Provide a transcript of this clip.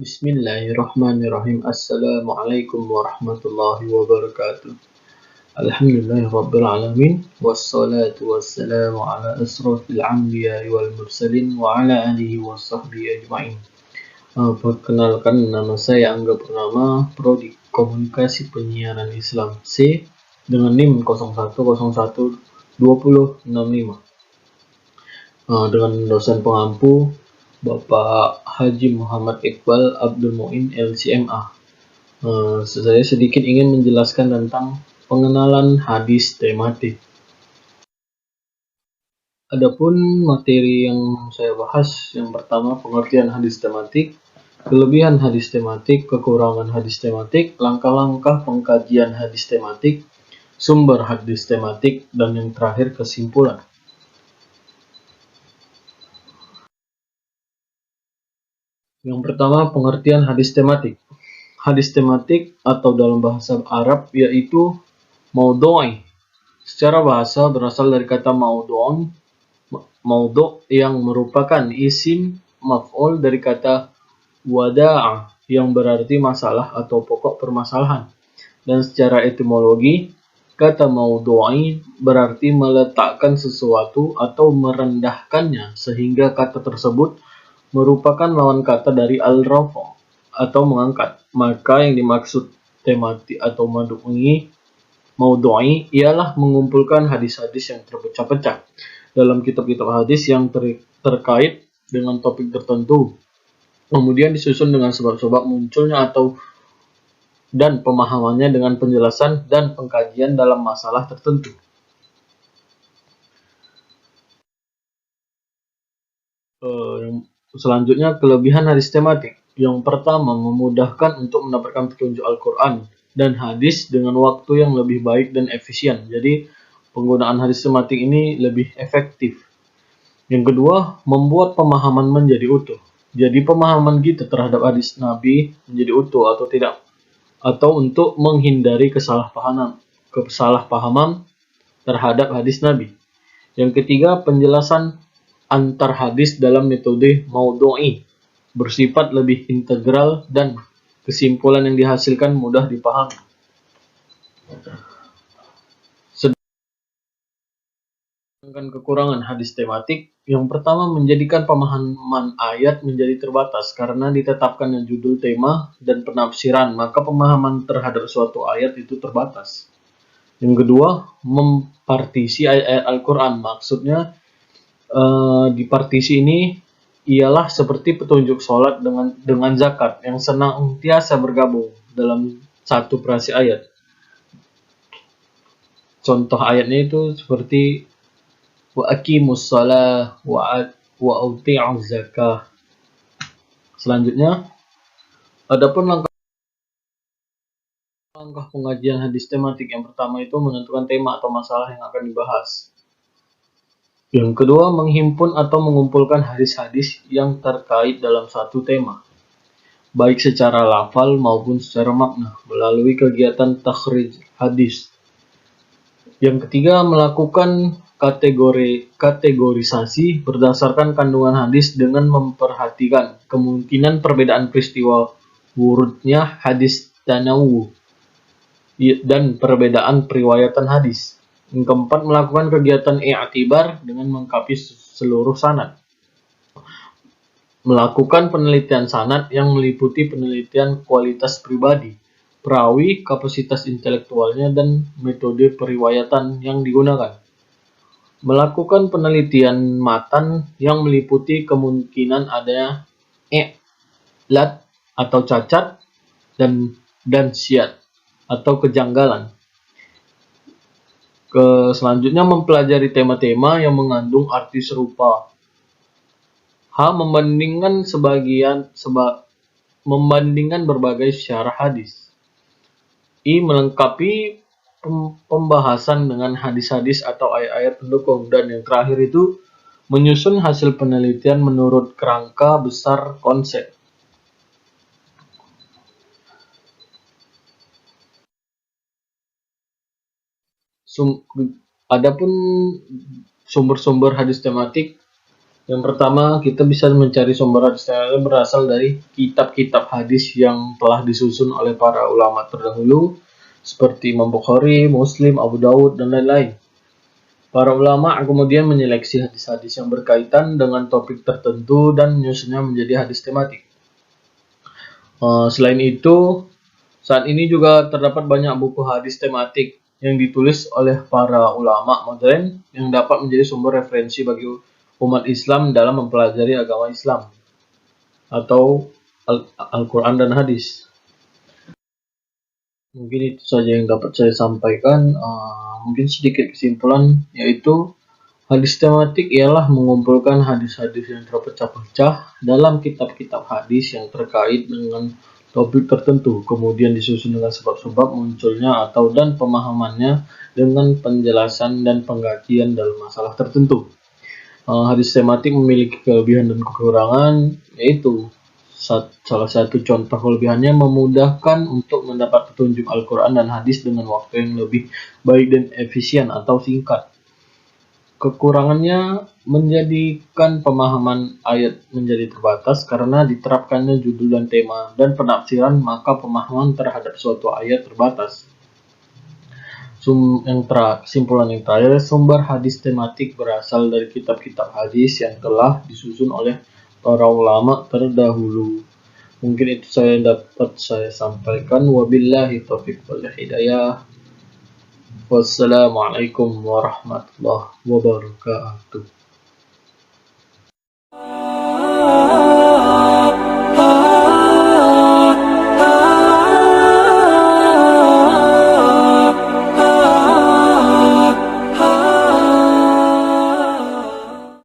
Bismillahirrahmanirrahim. Assalamualaikum warahmatullahi wabarakatuh. Alhamdulillahirabbil alamin wassalatu wassalamu ala asrofil anbiya'i wal mursalin wa ala alihi washabbihi ajmain. Perkenalkan, nama saya Angga Purnama, Prodi Komunikasi Penyiaran Islam C dengan NIM 01012065. Dengan dosen pengampu Bapak Haji Muhammad Iqbal Abdul Muin LCMA. Saya sedikit ingin menjelaskan tentang pengenalan hadis tematik. Adapun materi yang saya bahas, yang pertama pengertian hadis tematik, kelebihan hadis tematik, kekurangan hadis tematik, langkah-langkah pengkajian hadis tematik, sumber hadis tematik, dan yang terakhir kesimpulan. Yang pertama, pengertian hadis tematik. Hadis tematik atau dalam bahasa Arab yaitu maudhu'i. Secara bahasa berasal dari kata maudhu' yang merupakan isim maf'ul dari kata wada'a yang berarti masalah atau pokok permasalahan. Dan secara etimologi, kata maudhu'i berarti meletakkan sesuatu atau merendahkannya sehingga kata tersebut merupakan lawan kata dari al-rafa' atau mengangkat. Maka yang dimaksud tematik atau maudhu'i ialah mengumpulkan hadis-hadis yang terpecah-pecah dalam kitab-kitab hadis yang terkait dengan topik tertentu, kemudian disusun dengan sebab-sebab munculnya dan pemahamannya dengan penjelasan dan pengkajian dalam masalah tertentu. Selanjutnya, kelebihan hadis tematik. Yang pertama, memudahkan untuk mendapatkan petunjuk Al-Quran dan hadis dengan waktu yang lebih baik dan efisien. Jadi, penggunaan hadis tematik ini lebih efektif. Yang kedua, membuat pemahaman menjadi utuh. Jadi, pemahaman kita terhadap hadis Nabi menjadi utuh atau tidak, atau untuk menghindari kesalahpahaman terhadap hadis Nabi. Yang ketiga, penjelasan antar hadis dalam metode maudhu'i bersifat lebih integral dan kesimpulan yang dihasilkan mudah dipahami. Sedangkan kekurangan hadis tematik, yang pertama menjadikan pemahaman ayat menjadi terbatas karena ditetapkannya judul tema dan penafsiran, maka pemahaman terhadap suatu ayat itu terbatas. Yang kedua, mempartisi ayat-ayat Al-Quran, maksudnya di partisi ini ialah seperti petunjuk sholat dengan zakat yang senantiasa bergabung dalam satu frase ayat. Contoh ayatnya itu seperti wa aqimus shalah wa uti'uz zakah. Selanjutnya, adapun langkah pengajian hadis tematik, yang pertama itu menentukan tema atau masalah yang akan dibahas. Yang kedua, menghimpun atau mengumpulkan hadis-hadis yang terkait dalam satu tema, baik secara lafal maupun secara makna, melalui kegiatan takhrij hadis. Yang ketiga, melakukan kategorisasi berdasarkan kandungan hadis dengan memperhatikan kemungkinan perbedaan peristiwa wurudnya hadis tanawwu dan perbedaan periwayatan hadis. Yang keempat, melakukan kegiatan i'tibar dengan mengkaji seluruh sanad. Melakukan penelitian sanad yang meliputi penelitian kualitas pribadi, perawi, kapasitas intelektualnya, dan metode periwayatan yang digunakan. Melakukan penelitian matan yang meliputi kemungkinan adanya i'lat atau cacat dan syad atau kejanggalan. Selanjutnya, mempelajari tema-tema yang mengandung arti serupa. Membandingkan berbagai syarah hadis. Melengkapi pembahasan dengan hadis-hadis atau ayat-ayat pendukung. Dan yang terakhir itu, menyusun hasil penelitian menurut kerangka besar konsep. Adapun sumber-sumber hadis tematik, Yang pertama, kita bisa mencari sumber hadis yang berasal dari kitab-kitab hadis yang telah disusun oleh para ulama terdahulu, seperti Imam Bukhari, Muslim, Abu Dawud, dan lain-lain. Para ulama kemudian menyeleksi hadis-hadis yang berkaitan dengan topik tertentu dan menyusunnya menjadi hadis tematik. Selain itu, saat ini juga terdapat banyak buku hadis tematik yang ditulis oleh para ulama modern yang dapat menjadi sumber referensi bagi umat Islam dalam mempelajari agama Islam atau Al-Quran dan hadis. Mungkin itu saja yang dapat saya sampaikan. Mungkin sedikit kesimpulan, yaitu hadis tematik ialah mengumpulkan hadis-hadis yang terpecah-pecah dalam kitab-kitab hadis yang terkait dengan topik tertentu, kemudian disusun dengan sebab-sebab munculnya atau dan pemahamannya dengan penjelasan dan pengkajian dalam masalah tertentu. Hadis tematik memiliki kelebihan dan kekurangan, yaitu salah satu contoh kelebihannya memudahkan untuk mendapat petunjuk Al-Quran dan hadis dengan waktu yang lebih baik dan efisien atau singkat. Kekurangannya menjadikan pemahaman ayat menjadi terbatas karena diterapkannya judul dan tema dan penafsiran, maka pemahaman terhadap suatu ayat terbatas. Kesimpulan yang terakhir, sumber hadis tematik berasal dari kitab-kitab hadis yang telah disusun oleh para ulama terdahulu. Mungkin itu dapat saya sampaikan. Wabillahi taufiq wal hidayah. Wassalamualaikum warahmatullahi wabarakatuh.